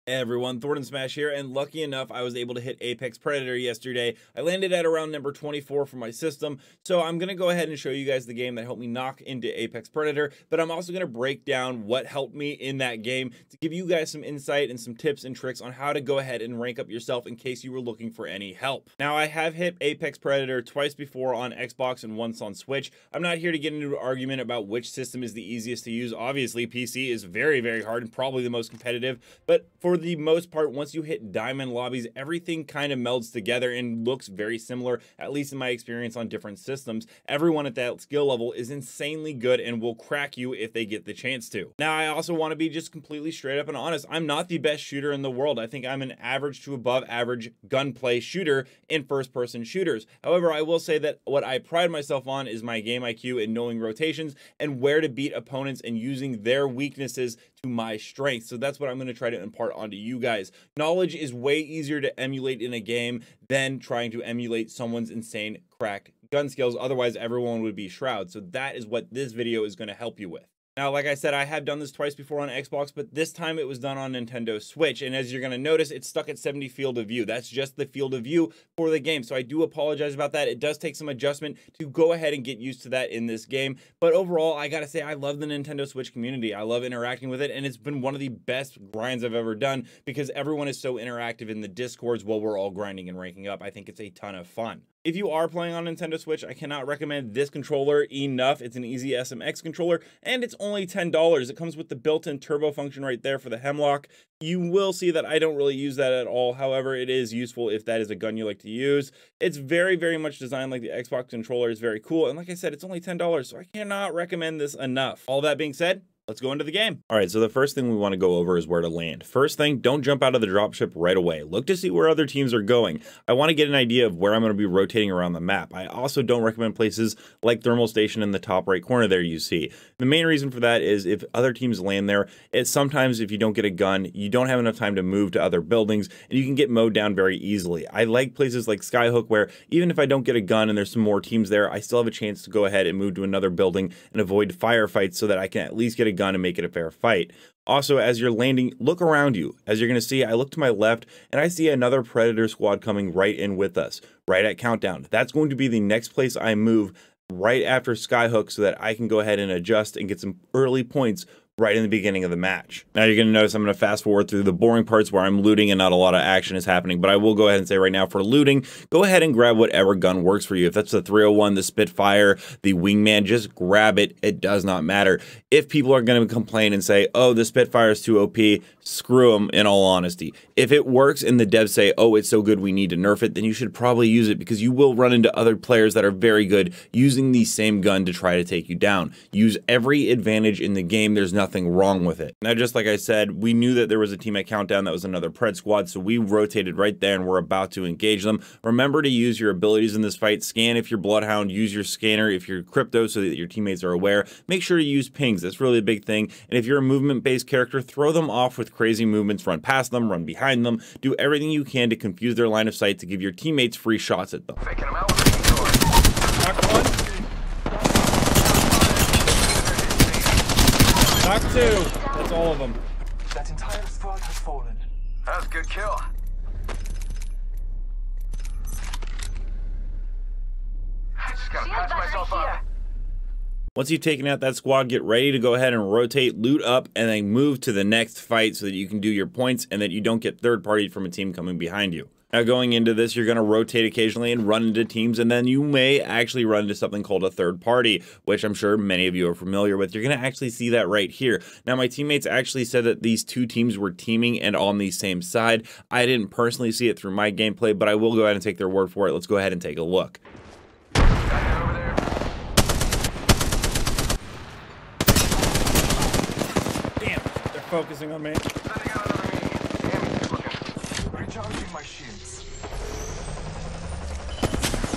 Hey everyone, Thornton Smash here, and lucky enough I was able to hit Apex Predator yesterday. I landed at around number 24 for my system, so I'm going to go ahead and show you guys the game that helped me knock into Apex Predator, but I'm also going to break down what helped me in that game to give you guys some insight and some tips and tricks on how to go ahead and rank up yourself in case you were looking for any help. Now, I have hit Apex Predator twice before on Xbox and once on Switch. I'm not here to get into an argument about which system is the easiest to use. Obviously, PC is very, very hard and probably the most competitive, but for the most part, once you hit diamond lobbies, everything kind of melds together and looks very similar, at least in my experience on different systems. Everyone at that skill level is insanely good and will crack you if they get the chance to. Now, I also want to be just completely straight up and honest. I'm not the best shooter in the world. I think I'm an average to above average gunplay shooter in first-person shooters. However, I will say that what I pride myself on is my game IQ and knowing rotations and where to beat opponents and using their weaknesses to my strengths. So that's what I'm going to try to impart onto you guys. Knowledge is way easier to emulate in a game than trying to emulate someone's insane crack gun skills. Otherwise, everyone would be Shroud. So that is what this video is going to help you with. Now, like I said, I have done this twice before on Xbox, but this time it was done on Nintendo Switch. And as you're going to notice, it's stuck at 70 field of view. That's just the field of view for the game. So I do apologize about that. It does take some adjustment to go ahead and get used to that in this game. But overall, I got to say, I love the Nintendo Switch community. I love interacting with it. And it's been one of the best grinds I've ever done because everyone is so interactive in the Discords while we're all grinding and ranking up. I think it's a ton of fun. If you are playing on Nintendo Switch, I cannot recommend this controller enough. It's an easy SMX controller, and it's only $10. It comes with the built-in turbo function right there for the Hemlock. You will see that I don't really use that at all. However, it is useful if that is a gun you like to use. It's very, very much designed like the Xbox controller. It's very cool, and like I said, it's only $10, so I cannot recommend this enough. All that being said, let's go into the game. All right, so the first thing we want to go over is where to land. First thing, don't jump out of the dropship right away. Look to see where other teams are going. I want to get an idea of where I'm going to be rotating around the map. I also don't recommend places like Thermal Station in the top right corner there you see. The main reason for that is if other teams land there, it's sometimes if you don't get a gun, you don't have enough time to move to other buildings, and you can get mowed down very easily. I like places like Skyhook where even if I don't get a gun and there's some more teams there, I still have a chance to go ahead and move to another building and avoid firefights so that I can at least get a gun and make it a fair fight. Also, as you're landing, look around you. As you're going to see, I look to my left and I see another Predator squad coming right in with us, right at countdown. That's going to be the next place I move right after Skyhook so that I can go ahead and adjust and get some early points right in the beginning of the match. Now you're going to notice I'm going to fast forward through the boring parts where I'm looting and not a lot of action is happening, but I will go ahead and say right now for looting, go ahead and grab whatever gun works for you. If that's the 301, the Spitfire, the Wingman, just grab it. It does not matter. If people are going to complain and say, oh, the Spitfire is too OP, screw them in all honesty. If it works and the devs say, oh, it's so good we need to nerf it, then you should probably use it because you will run into other players that are very good using the same gun to try to take you down. Use every advantage in the game. There's nothing wrong with it. Now, just like I said, we knew that there was a team at Countdown that was another Pred squad, so we rotated right there and we're about to engage them. Remember to use your abilities in this fight. Scan if you're Bloodhound, use your scanner if you're Crypto so that your teammates are aware. Make sure to use pings. That's really a big thing. And if you're a movement-based character, throw them off with crazy movements. Run past them, run behind them. Do everything you can to confuse their line of sight to give your teammates free shots at them. Faking them out with the door. Knock one. Knock two. That's all of them. That entire squad has fallen. That was a good kill. I just gotta patch myself up. Once you've taken out that squad, get ready to go ahead and rotate, loot up, and then move to the next fight so that you can do your points and that you don't get third-partied from a team coming behind you. Now, going into this, you're going to rotate occasionally and run into teams, and then you may actually run into something called a third party, which I'm sure many of you are familiar with. You're going to actually see that right here. Now, my teammates actually said that these two teams were teaming and on the same side. I didn't personally see it through my gameplay, but I will go ahead and take their word for it. Let's go ahead and take a look. Damn, they're focusing on me. Recharging my shields.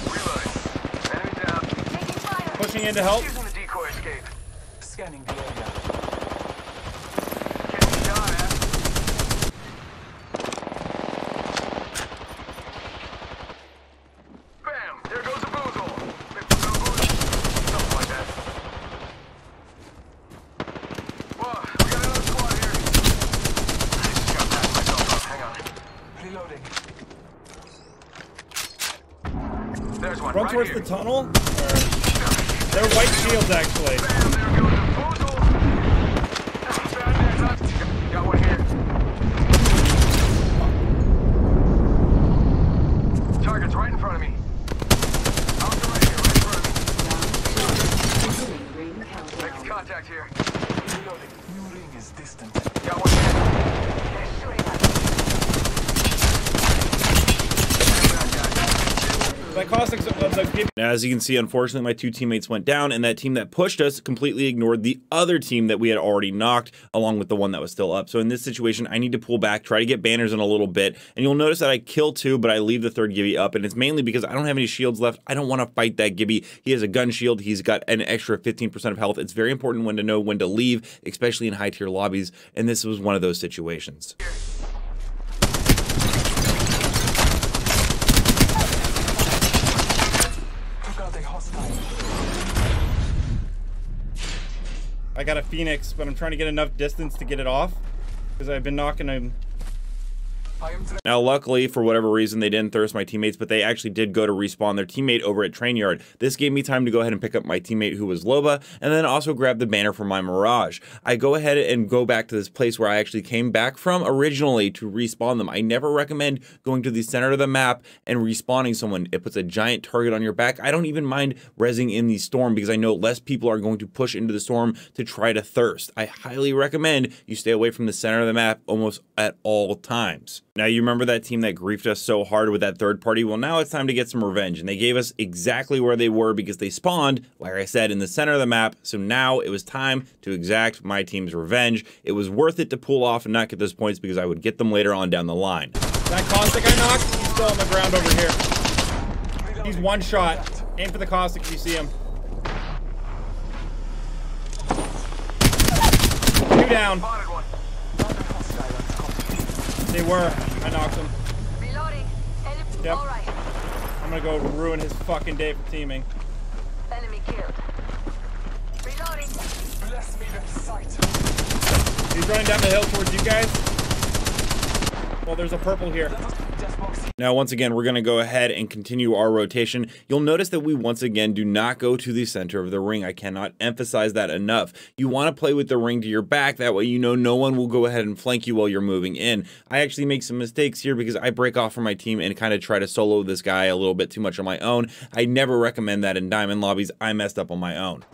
Reloading. Enemy down. Taking fire. Pushing in to help. Using the decoy escape. Scanning the area. Bam! There goes a boozle. Something like that. Whoa, we got another squad here. I just got past myself. Hang on. Reloading. There's one. Run right towards here. the tunnel. They're white shields, actually. Bam, there goes the boozle. Got one here. Target's right in front of me. Out the right here, right in front of me. Making contact here. Reloading. New ring is distant. Got one here. That caustic now, as you can see, unfortunately, my two teammates went down, and that team that pushed us completely ignored the other team that we had already knocked, along with the one that was still up. So in this situation, I need to pull back, try to get banners in a little bit, and you'll notice that I kill two, but I leave the third Gibby up, and it's mainly because I don't have any shields left. I don't want to fight that Gibby. He has a gun shield. He's got an extra 15% of health. It's very important when to know when to leave, especially in high-tier lobbies, and this was one of those situations. I got a Phoenix, but I'm trying to get enough distance to get it off because I've been knocking him. Now, luckily, for whatever reason, they didn't thirst my teammates, but they actually did go to respawn their teammate over at Train Yard. This gave me time to go ahead and pick up my teammate who was Loba, and then also grab the banner for my Mirage. I go ahead and go back to this place where I actually came back from originally to respawn them. I never recommend going to the center of the map and respawning someone. It puts a giant target on your back. I don't even mind rezzing in the storm because I know less people are going to push into the storm to try to thirst. I highly recommend you stay away from the center of the map almost at all times. Now, you remember that team that griefed us so hard with that third party? Well, now it's time to get some revenge, and they gave us exactly where they were because they spawned, like I said, in the center of the map. So now it was time to exact my team's revenge. It was worth it to pull off and not get those points because I would get them later on down the line. That caustic I knocked, he's still on the ground over here. He's one shot. Aim for the caustic if you see him. Two down. They were. I knocked him. Reloading. Yep. All right. I'm gonna go ruin his fucking day for teaming. Enemy killed. Reloading. Bless me with sight. He's running down the hill towards you guys. Well, there's a purple here. Now, once again, we're going to go ahead and continue our rotation. You'll notice that we once again do not go to the center of the ring. I cannot emphasize that enough. You want to play with the ring to your back. That way, you know no one will go ahead and flank you while you're moving in. I actually make some mistakes here because I break off from my team and kind of try to solo this guy a little bit too much on my own. I never recommend that in diamond lobbies. I messed up on my own.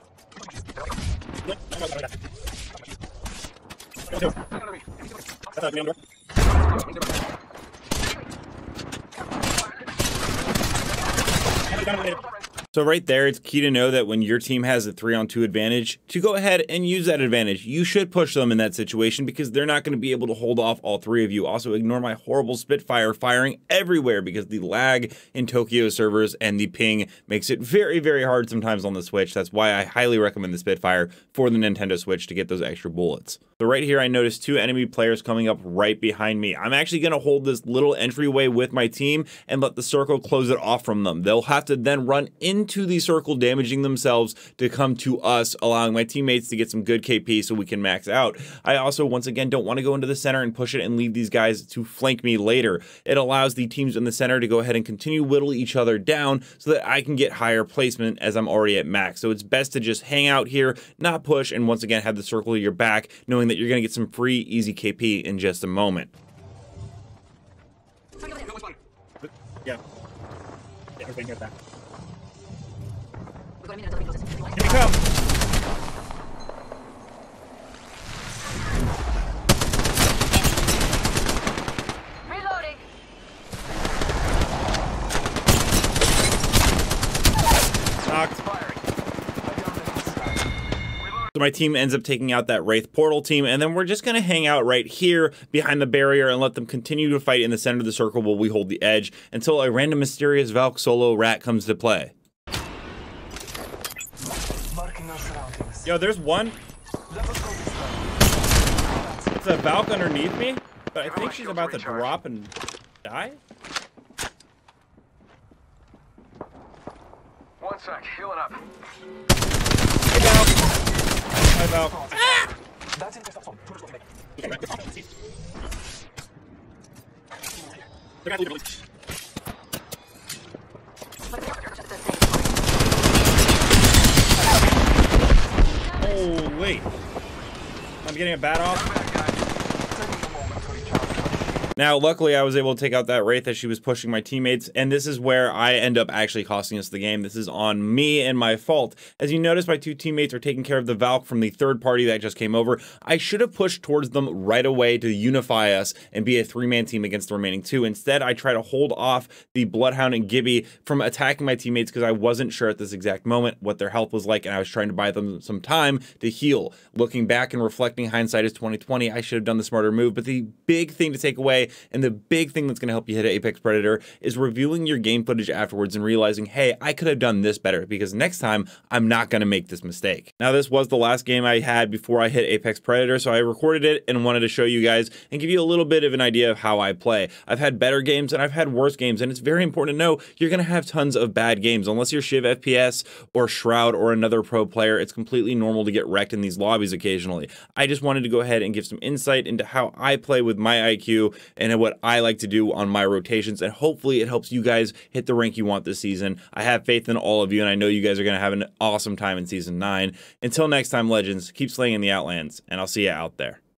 So right there, it's key to know that when your team has a 3-on-2 advantage, to go ahead and use that advantage. You should push them in that situation because they're not going to be able to hold off all three of you. Also, ignore my horrible Spitfire firing everywhere because the lag in Tokyo servers and the ping makes it very, very hard sometimes on the Switch. That's why I highly recommend the Spitfire for the Nintendo Switch to get those extra bullets. So right here, I noticed two enemy players coming up right behind me. I'm actually going to hold this little entryway with my team and let the circle close it off from them. They'll have to then run into the circle, damaging themselves to come to us, allowing my teammates to get some good KP so we can max out. I also, once again, don't want to go into the center and push it and leave these guys to flank me later. It allows the teams in the center to go ahead and continue whittle each other down so that I can get higher placement as I'm already at max. So it's best to just hang out here, not push, and once again have the circle to your back, knowing that you're going to get some free, easy KP in just a moment. Yeah. Everything here back. Here we come. Reloading. Knocked. So my team ends up taking out that Wraith Portal team, and then we're just going to hang out right here behind the barrier and let them continue to fight in the center of the circle while we hold the edge until a random mysterious Valk solo rat comes to play. Yo, there's one. It's a Valk underneath me, but I think she's about to drop and die. One sec, healing up. Hey, Valk. Hi, Valk. Ah! Oh, wait. I'm getting a bat off. Now, luckily, I was able to take out that Wraith as she was pushing my teammates, and this is where I end up actually costing us the game. This is on me and my fault. As you notice, my two teammates are taking care of the Valk from the third party that just came over. I should have pushed towards them right away to unify us and be a three-man team against the remaining two. Instead, I try to hold off the Bloodhound and Gibby from attacking my teammates because I wasn't sure at this exact moment what their health was like, and I was trying to buy them some time to heal. Looking back and reflecting, hindsight is 20/20. I should have done the smarter move, but the big thing to take away and the big thing that's going to help you hit an Apex Predator is reviewing your game footage afterwards and realizing, hey, I could have done this better because next time I'm not going to make this mistake. Now, this was the last game I had before I hit Apex Predator, so I recorded it and wanted to show you guys and give you a little bit of an idea of how I play. I've had better games and I've had worse games, and it's very important to know you're going to have tons of bad games. Unless you're Shiv FPS or Shroud or another pro player, it's completely normal to get wrecked in these lobbies occasionally. I just wanted to go ahead and give some insight into how I play with my IQ and what I like to do on my rotations, and hopefully it helps you guys hit the rank you want this season. I have faith in all of you, and I know you guys are going to have an awesome time in Season 9. Until next time, Legends, keep slaying in the Outlands, and I'll see you out there.